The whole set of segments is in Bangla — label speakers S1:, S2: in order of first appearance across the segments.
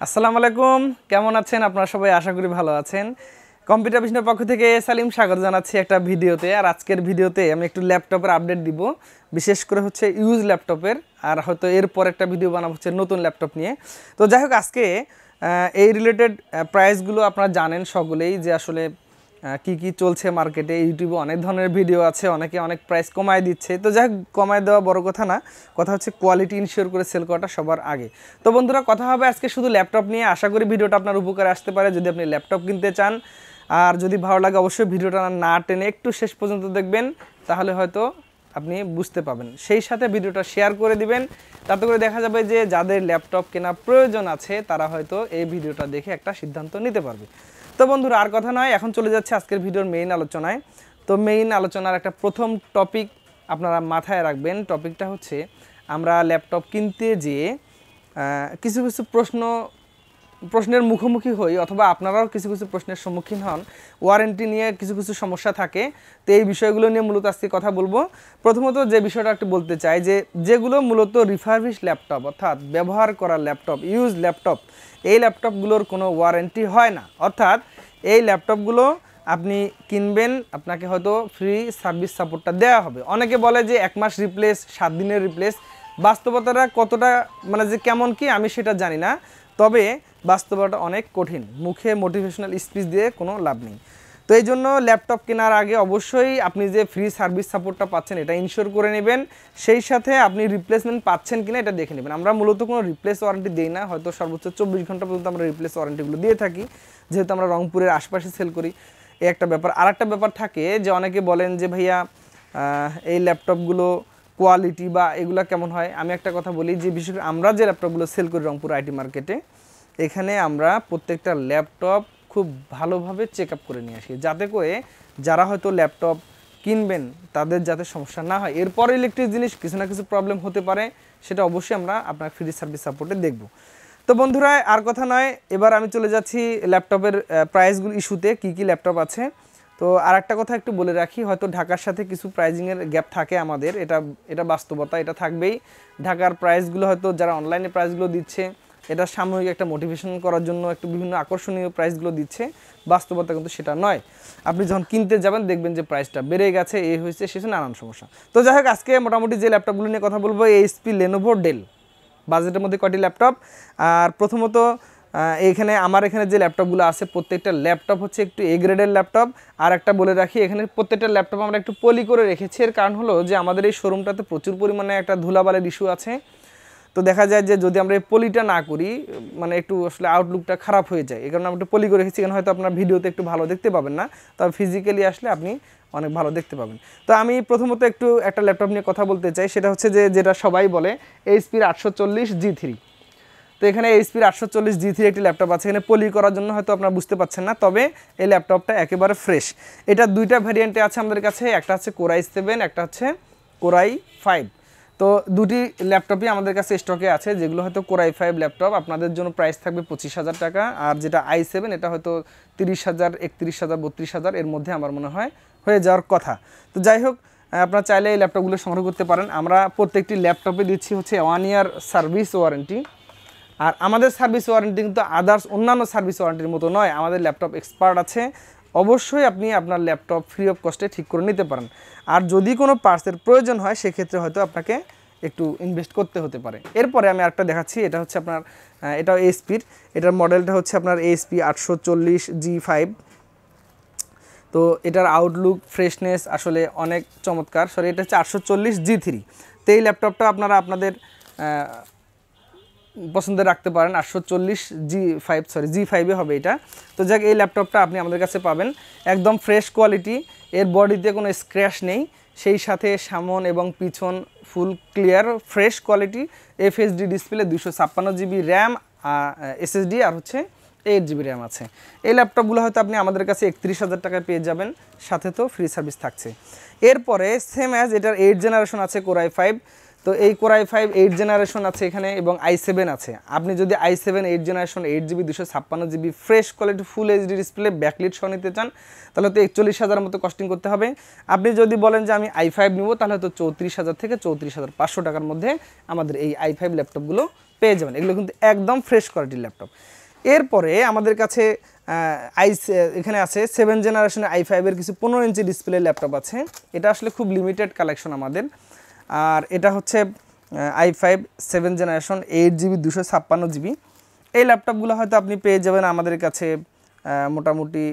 S1: আসসালামু আলাইকুম, কেমন আছেন আপনারা সবাই? আশা করি ভালো আছেন। কম্পিউটার বিজনেসের পক্ষ থেকে সালিম স্বাগত জানাচ্ছি একটা ভিডিওতে। আর আজকের ভিডিওতে আমি একটু ল্যাপটপের আপডেট দিব, বিশেষ করে হচ্ছে ইউজ ল্যাপটপের। আর হয়তো এরপর একটা ভিডিও বানাবো হচ্ছে নতুন ল্যাপটপ নিয়ে। তো যাই হোক, আজকে এই রিলেটেড প্রাইসগুলো আপনারা জানেন সকলেই যে আসলে কি কি চলছে মার্কেটে। ইউটিউবে অনেক ধরনের ভিডিও আছে, অনেকে অনেক প্রাইস কমায় দিচ্ছে। তো যাই হোক, কমায় দেওয়া বড় কথা না, কথা হচ্ছে কোয়ালিটি ইনশিওর করে সেল করাটা সবার আগে। তো বন্ধুরা, কথা হবে আজকে শুধু ল্যাপটপ নিয়ে। আশা করি ভিডিওটা আপনার উপকারে আসতে পারে যদি আপনি ল্যাপটপ কিনতে চান। আর যদি ভালো লাগে অবশ্যই ভিডিওটা না টেনে একটু শেষ পর্যন্ত দেখবেন, তাহলে হয়তো আপনি বুঝতে পাবেন। সেই সাথে ভিডিওটা শেয়ার করে দিবেন, তাতে করে দেখা যাবে যে যাদের ল্যাপটপ কেনা প্রয়োজন আছে তারা হয়তো এই ভিডিওটা দেখে একটা সিদ্ধান্ত নিতে পারবে। তো বন্ধুরা, আর কথা নয়, এখন চলে যাচ্ছে আজকের ভিডিওর মেইন আলোচনায়। তো মেইন আলোচনার একটা প্রথম টপিক আপনারা মাথায় রাখবেন। টপিকটা হচ্ছে, আমরা ল্যাপটপ কিনতে যেয়ে কিছু কিছু প্রশ্নের মুখোমুখি হই, অথবা আপনারাও কিছু কিছু প্রশ্নের সম্মুখীন হন। ওয়ারেন্টি নিয়ে কিছু কিছু সমস্যা থাকে। তো এই বিষয়গুলো নিয়ে মূলত আজকে কথা বলবো। প্রথমত যে বিষয়টা একটু বলতে চাই, যে যেগুলো মূলত রিফারবিশ ল্যাপটপ, অর্থাৎ ব্যবহার করা ল্যাপটপ, ইউজ ল্যাপটপ, এই ল্যাপটপগুলোর কোনো ওয়ারেন্টি হয় না। অর্থাৎ এই ল্যাপটপগুলো আপনি কিনবেন, আপনাকে হয়তো ফ্রি সার্ভিস সাপোর্টটা দেওয়া হবে। অনেকে বলে যে 1 মাস রিপ্লেস, 7 দিনের রিপ্লেস। বাস্তবতাটা কতটা মানে যে কেমন কি আমি সেটা জানি না, তবে বাস্তবতা অনেক কঠিন। মুখে মোটিভেশনাল স্পিচ দিয়ে কোনো লাভ নেই। তো এই জন্য ল্যাপটপ কেনার আগে অবশ্যই আপনি যে ফ্রি সার্ভিস সাপোর্টটা পাচ্ছেন এটা ইনশিওর করে নেবেন। সেই সাথে আপনি রিপ্লেসমেন্ট পাচ্ছেন কিনা এটা দেখে নেবেন। আমরা মূলত কোনো রিপ্লেস ওয়ারেন্টি দিই না, হয়তো সর্বোচ্চ 24 ঘন্টা পর্যন্ত আমরা রিপ্লেস ওয়ারেন্টিগুলো দিয়ে থাকি, যেহেতু আমরা রংপুরের আশপাশে সেল করি। এই একটা ব্যাপার। আর একটা ব্যাপার থাকে যে অনেকে বলেন যে ভাইয়া এই ল্যাপটপগুলো কোয়ালিটি বা এগুলো কেমন হয়। আমি একটা কথা বলি, যে বিশেষ করে আমরা যে ল্যাপটপগুলো সেল করি রংপুর আইটি মার্কেটে, এখানে আমরা প্রত্যেকটা ল্যাপটপ খুব ভালোভাবে চেক আপ করে নিয়ে আসি, যাতে করে যারা হয়তো ল্যাপটপ কিনবেন তাদের যাতে সমস্যা না হয়। এরপর ইলেকট্রিক জিনিস কিছু না কিছু প্রবলেম হতে পারে, সেটা অবশ্যই আমরা আপনার ফ্রি সার্ভিস সাপোর্টে দেখব। তো বন্ধুরা, আর কথা নয়, এবার আমি চলে যাচ্ছি ল্যাপটপের প্রাইসগুলো ইস্যুতে, কি কি ল্যাপটপ আছে। তো আর একটা কথা একটু বলে রাখি, হয়তো ঢাকার সাথে কিছু প্রাইজিংয়ের গ্যাপ থাকে আমাদের, এটা বাস্তবতা, এটা থাকবেই। ঢাকার প্রাইসগুলো হয়তো যারা অনলাইনে প্রাইসগুলো দিচ্ছে, এটা সাময়িক একটা মোটিভেশন করার জন্য একটু বিভিন্ন আকর্ষণীয় প্রাইসগুলো দিচ্ছে। বাস্তবতা কিন্তু সেটা নয়। আপনি যখন কিনতে যাবেন দেখবেন যে প্রাইসটা বেড়ে গেছে, এই হয়েছে, শেষে নানান সমস্যা। তো যাই হোক, আজকে মোটামুটি যে ল্যাপটপগুলো নিয়ে কথা বলবো, এইচপি, লেনোভো, ডেল। বাজেটের মধ্যে কয়টি ল্যাপটপ। আর প্রথমত আমার এখানে যে ল্যাপটপগুলো আছে, প্রত্যেকটা ল্যাপটপ হচ্ছে একটু এ গ্রেডের ল্যাপটপ। আর একটা বলে রাখি, এখানে প্রত্যেকটা ল্যাপটপ আমরা একটু পলি করে রেখেছি। এর কারণ হলো যে আমাদের এই শোরুমটাতে প্রচুর পরিমাণে একটা ধুলাবালির ইস্যু আছে। তো দেখা যায় যে যদি আমরা এই পলিটা না করি, মানে একটু আসলে আউটলুকটা খারাপ হয়ে যায়। এই কারণে আমরা একটু পলি করে রেখেছি। এখানে হয়তো আপনার ভিডিওতে একটু ভালো দেখতে পাবেন না, তবে ফিজিক্যালি আসলে আপনি অনেক ভালো দেখতে পাবেন। তো আমি প্রথমত একটু একটা ল্যাপটপ নিয়ে কথা বলতে চাই, সেটা হচ্ছে যেটা সবাই বলে এইচপির 840G3। তো এখানে এইচপির 840G3 একটি ল্যাপটপ আছে। এখানে পলি করার জন্য হয়তো আপনারা বুঝতে পারছেন না, তবে এই ল্যাপটপটা একেবারে ফ্রেশ। এটা দুইটা ভ্যারিয়েন্টে আছে আমাদের কাছে, একটা হচ্ছে Core i7, একটা হচ্ছে Core i5। তো দুটি ল্যাপটপই আমাদের কাছে স্টকে আছে, যেগুলো হয়তো Core i5 ল্যাপটপ, আপনাদের জন্য প্রাইস থাকবে 25,000 টাকা। আর যেটা i7 এটা হয়তো 30,000, 31,000, 32,000 এর মধ্যে আমার মনে হয় হয়ে যাওয়ার কথা। তো যাই হোক, আপনারা চাইলে এই ল্যাপটপগুলো সংগ্রহ করতে পারেন। আমরা প্রত্যেকটি ল্যাপটপে দিচ্ছি হচ্ছে 1 ইয়ার সার্ভিস ওয়ারেন্টি। আর আমাদের সার্ভিস ওয়ারেন্টি কিন্তু আদার্স অন্যান্য সার্ভিস ওয়ারেন্টির মতো নয়। আমাদের ল্যাপটপ এক্সপার্ট আছে, অবশ্যই আপনি আপনার ল্যাপটপ ফ্রি অফ কস্টে ঠিক করে নিতে পারেন। আর যদি কোনো পার্টসের প্রয়োজন হয়, সেক্ষেত্রে হয়তো আপনাকে একটু ইনভেস্ট করতে হতে পারে। এরপরে আমি আরেকটা দেখাচ্ছি, এটা হচ্ছে আপনার এটাও এইচপির, এটার মডেলটা হচ্ছে আপনার এইচপি 840G5। তো এটার আউটলুক, ফ্রেশনেস আসলে অনেক চমৎকার। সরি, এটা হচ্ছে 840G3। তো এই ল্যাপটপটা আপনারা আপনাদের পছন্দের রাখতে পারেন। 840G5 হবে এটা। তো যাক, এই ল্যাপটপটা আপনি আমাদের কাছে পাবেন একদম ফ্রেশ কোয়ালিটি। এর বডিতে কোনো স্ক্র্যাচ নেই, সেই সাথে সামন এবং পিছন ফুল clear fresh quality. FHD display, 256GB RAM, SSD, আর হচ্ছে 8GB র্যাম আছে। এই ল্যাপটপগুলো হয়তো আপনি আমাদের কাছে 31,000 টাকায় পেয়ে যাবেন, সাথে তো ফ্রি সার্ভিস থাকছে। এরপরে সেম অ্যাজ এটার 8 জেনারেশন আছে Core i5। তো এই Core i5 8 জেনারেশন আছে এখানে, এবং i7 আছে। আপনি যদি i7 8 generation 8GB 256GB fresh quality full HD display backlit সহ নিতে চান, তাহলে তো 41,000 মতো কস্টিং করতে হবে। আপনি যদি বলেন যে আমি i5 নিব, তাহলে তো 34,000 থেকে 34,500 টাকার মধ্যে আমাদের এই i5 ল্যাপটপগুলো পেয়ে যাবেন। এগুলো কিন্তু একদম ফ্রেশ কোয়ালিটির ল্যাপটপ। এরপরে আমাদের কাছে এখানে আছে 7 জেনারেশনের i5 এর কিছু 15 ইঞ্চি ডিসপ্লে ল্যাপটপ আছে। এটা আসলে খুব লিমিটেড কালেকশন আমাদের। আর এটা হচ্ছে i5 7 জেনারেশন 8GB 256GB। এই ল্যাপটপগুলো হয়তো আপনি পেয়ে যাবেন আমাদের কাছে মোটামুটি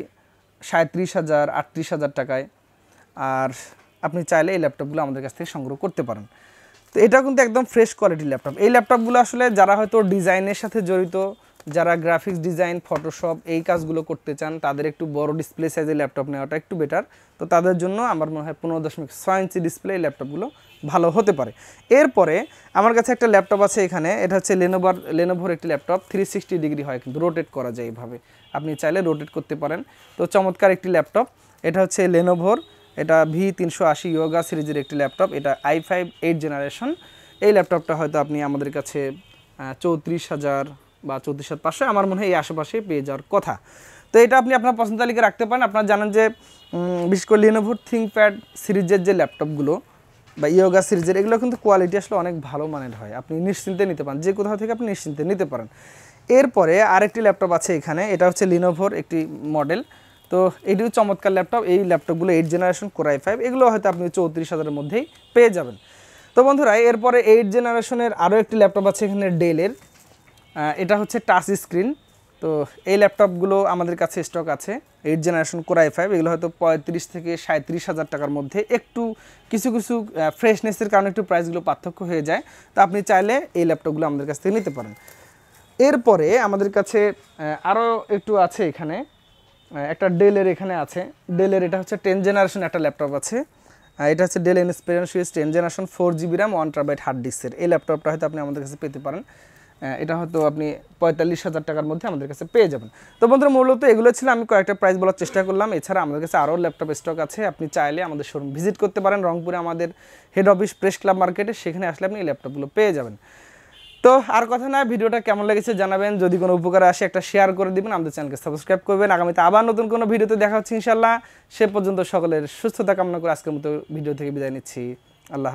S1: 37,000 38,000 টাকায়। আর আপনি চাইলে এই ল্যাপটপগুলো আমাদের কাছ থেকে সংগ্রহ করতে পারেন। তো এটা কিন্তু একদম ফ্রেশ কোয়ালিটির ল্যাপটপ। এই ল্যাপটপগুলো আসলে যারা হয়তো ডিজাইনের সাথে জড়িত, যারা গ্রাফিক্স ডিজাইন, ফটোশপ এই কাজগুলো করতে চান, তাদের একটু বড় ডিসপ্লে সাইজের ল্যাপটপ নেওয়াটা একটু বেটার। তো তাদের জন্য আমার মনে হয় 15.6 ইঞ্চি ডিসপ্লে ল্যাপটপগুলো ভালো হতে পারে। এরপরে আমার কাছে একটা ল্যাপটপ আছে এখানে, এটা হচ্ছে লেনোভোর একটি ল্যাপটপ। 360 ডিগ্রি হয়, কিন্তু রোটেট করা যায় এইভাবে, আপনি চাইলে রোটেট করতে পারেন। তো চমৎকার একটি ল্যাপটপ। এটা হচ্ছে লেনোভোর, এটা V380 ইয়োগা সিরিজের একটি ল্যাপটপ। এটা i5 8 জেনারেশন। এই ল্যাপটপটা হয়তো আপনি আমাদের কাছে 34,000 বা 34,500 আমার মনে হয় এই আশেপাশে পেয়ে যাওয়ার কথা। তো এটা আপনি আপনার পছন্দ তালিকা রাখতে পারেন। আপনারা জানেন যে বিশেষ করে Lenovo ThinkPad সিরিজের যে ল্যাপটপগুলো বা ইয়োগা সিরিজের, এগুলো কিন্তু কোয়ালিটি আসলে অনেক ভালো মানের হয়। আপনি নিশ্চিন্তে নিতে পারেন, যে কোথাও থেকে আপনি নিশ্চিন্তে নিতে পারেন। এরপরে আরেকটি ল্যাপটপ আছে এখানে, এটা হচ্ছে Lenovoর একটি মডেল। তো এটিও চমৎকার ল্যাপটপ। এই ল্যাপটপগুলো 8 জেনারেশন Core i5, এগুলো হয়তো আপনি 34,000-এর মধ্যেই পেয়ে যাবেন। তো বন্ধুরা, এরপরে 8 জেনারেশনের আরও একটি ল্যাপটপ আছে এখানে ডেলের। এটা হচ্ছে টাচ স্ক্রিন। তো এই ল্যাপটপগুলো আমাদের কাছে স্টক আছে 8 জেনারেশন Core i5। এগুলো হয়তো 35 থেকে 37,000 টাকার মধ্যে। একটু কিছু কিছু ফ্রেশনেসের কারণে একটু প্রাইসগুলো পার্থক্য হয়ে যায়। তো আপনি চাইলে এই ল্যাপটপগুলো আমাদের কাছ থেকে নিতে পারেন। এরপরে আমাদের কাছে আরও একটু আছে এখানে, একটা ডেলের এখানে আছে। ডেলের এটা হচ্ছে 10 জেনারেশন একটা ল্যাপটপ আছে। এটা হচ্ছে Dell Inspiration switch 10 generation 4GB RAM 1TB hard ডিস্কের। এই ল্যাপটপটা হয়তো আপনি আমাদের কাছে পেতে পারেন। এটা হয়তো আপনি 45,000 টাকার মধ্যে আমাদের কাছে পেয়ে যাবেন। তো বন্ধুরা, মূলত এগুলো ছিল, আমি কয়েকটা প্রাইস বলার চেষ্টা করলাম। এছাড়া আমাদের কাছে আরও ল্যাপটপ স্টক আছে। আপনি চাইলে আমাদের শোরুম ভিজিট করতে পারেন রংপুরে, আমাদের হেড অফিস প্রেস ক্লাব মার্কেটে। সেখানে আসলে আপনি এই ল্যাপটপগুলো পেয়ে যাবেন। তো আর কথা না, ভিডিওটা কেমন লেগেছে জানাবেন। যদি কোনো উপকারে আসে একটা শেয়ার করে দিবেন, আমাদের চ্যানেলকে সাবস্ক্রাইব করবেন। আগামীতে আবার নতুন কোনো ভিডিওতে দেখা হচ্ছে ইনশাল্লাহ। সে পর্যন্ত সকলের সুস্থতা কামনা করে আজকের মতো ভিডিও থেকে বিদায় নিচ্ছি। আল্লাহ।